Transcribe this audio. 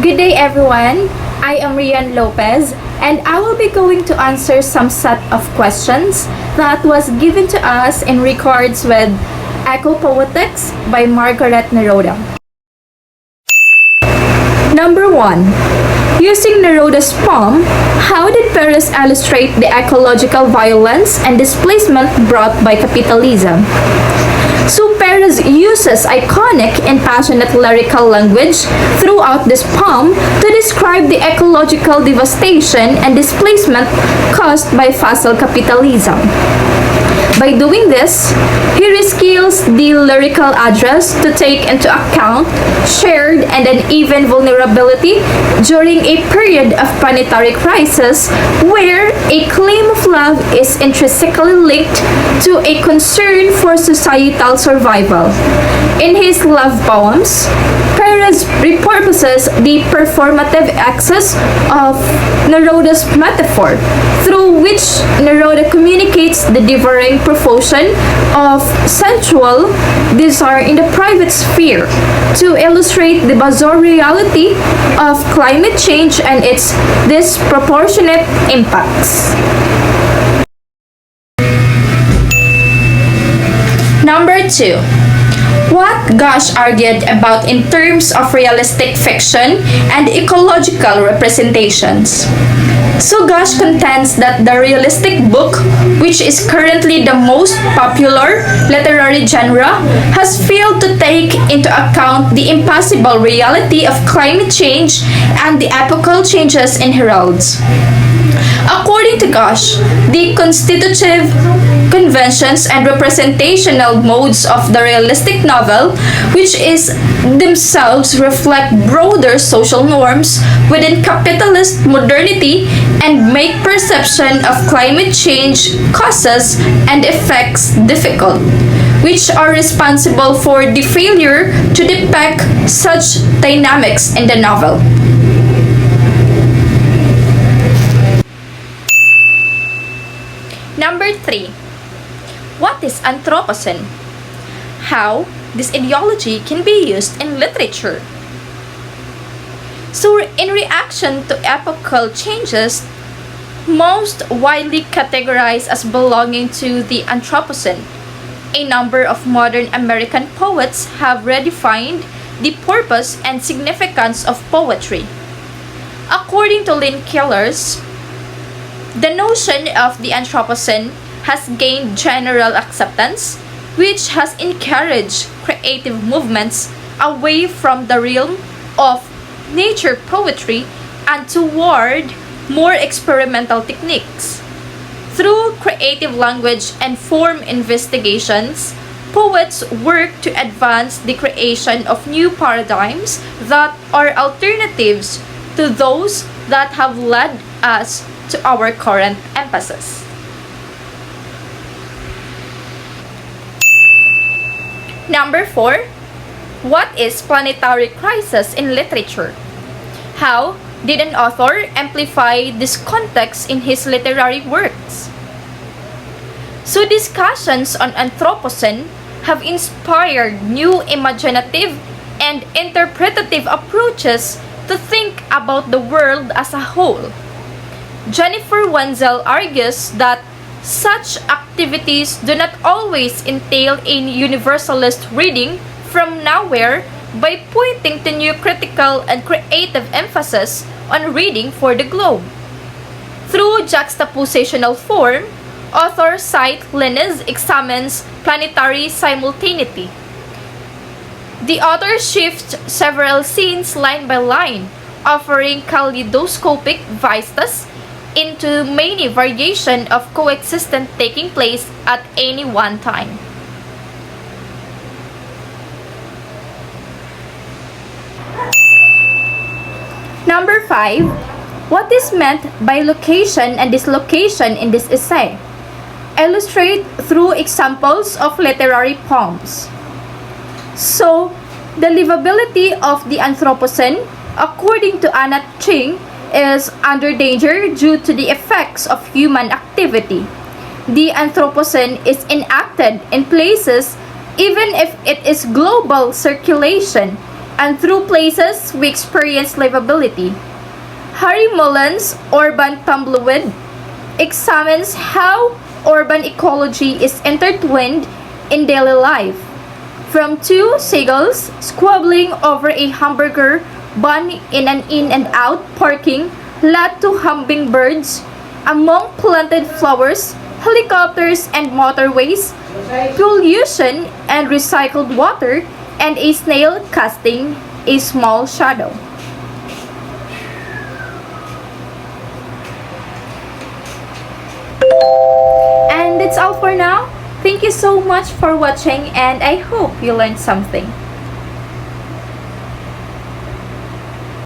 Good day everyone. I am Rian Lopez and I will be going to answer some set of questions that was given to us in regards with Eco-Poetics by Margaret Neruda. Number 1. Using Neruda's poem, how did Perez illustrate the ecological violence and displacement brought by capitalism? So Perez uses iconic and passionate lyrical language throughout this poem to describe the ecological devastation and displacement caused by fossil capitalism. By doing this, he rescales the lyrical address to take into account shared and uneven vulnerability during a period of planetary crisis where a claim of love is intrinsically linked to a concern for societal survival. In his love poems, Perez repurposes the performative axis of Neruda's metaphor, through which Neruda communicates the devouring profusion of sensual desire in the private sphere to illustrate the bizarre reality of climate change and its disproportionate impacts. Number 2. What Gosh argued about in terms of realistic fiction and ecological representations. So Gosh contends that the realistic book, which is currently the most popular literary genre, has failed to take into account the impossible reality of climate change and the epochal changes in heralds. According to Gosh, the constitutive conventions and representational modes of the realistic novel, which is themselves reflect broader social norms within capitalist modernity and make perception of climate change causes and effects difficult, which are responsible for the failure to depict such dynamics in the novel. Number 3. What is Anthropocene? How this ideology can be used in literature. So, in reaction to epochal changes, most widely categorized as belonging to the Anthropocene, a number of modern American poets have redefined the purpose and significance of poetry. According to Lynn Killers, the notion of the Anthropocene has gained general acceptance, which has encouraged creative movements away from the realm of nature poetry and toward more experimental techniques. Through creative language and form investigations, poets work to advance the creation of new paradigms that are alternatives to those that have led us to our current emphasis. Number 4. What is planetary crisis in literature? How did an author amplify this context in his literary works? So discussions on Anthropocene have inspired new imaginative and interpretative approaches to think about the world as a whole. Jennifer Wenzel argues that such activities do not always entail a universalist reading from nowhere by pointing to new critical and creative emphasis on reading for the globe. Through juxtapositional form, author Site Linnes examines planetary simultaneity. The author shifts several scenes line by line, offering kaleidoscopic vistas into many variations of coexistence taking place at any one time. Number 5. What is meant by location and dislocation in this essay? Illustrate through examples of literary poems. So, the livability of the Anthropocene, according to Anna Ching, is under danger due to the effects of human activity. The Anthropocene is enacted in places even if it is global circulation and through places we experience livability. Harry Mullins' Urban Tumbleweed examines how urban ecology is intertwined in daily life. From two seagulls squabbling over a hamburger bun in an in and out parking lot to hummingbirds among planted flowers, helicopters and motorways, pollution and recycled water, and a snail casting a small shadow. And that's all for now. Thank you so much for watching and I hope you learned something.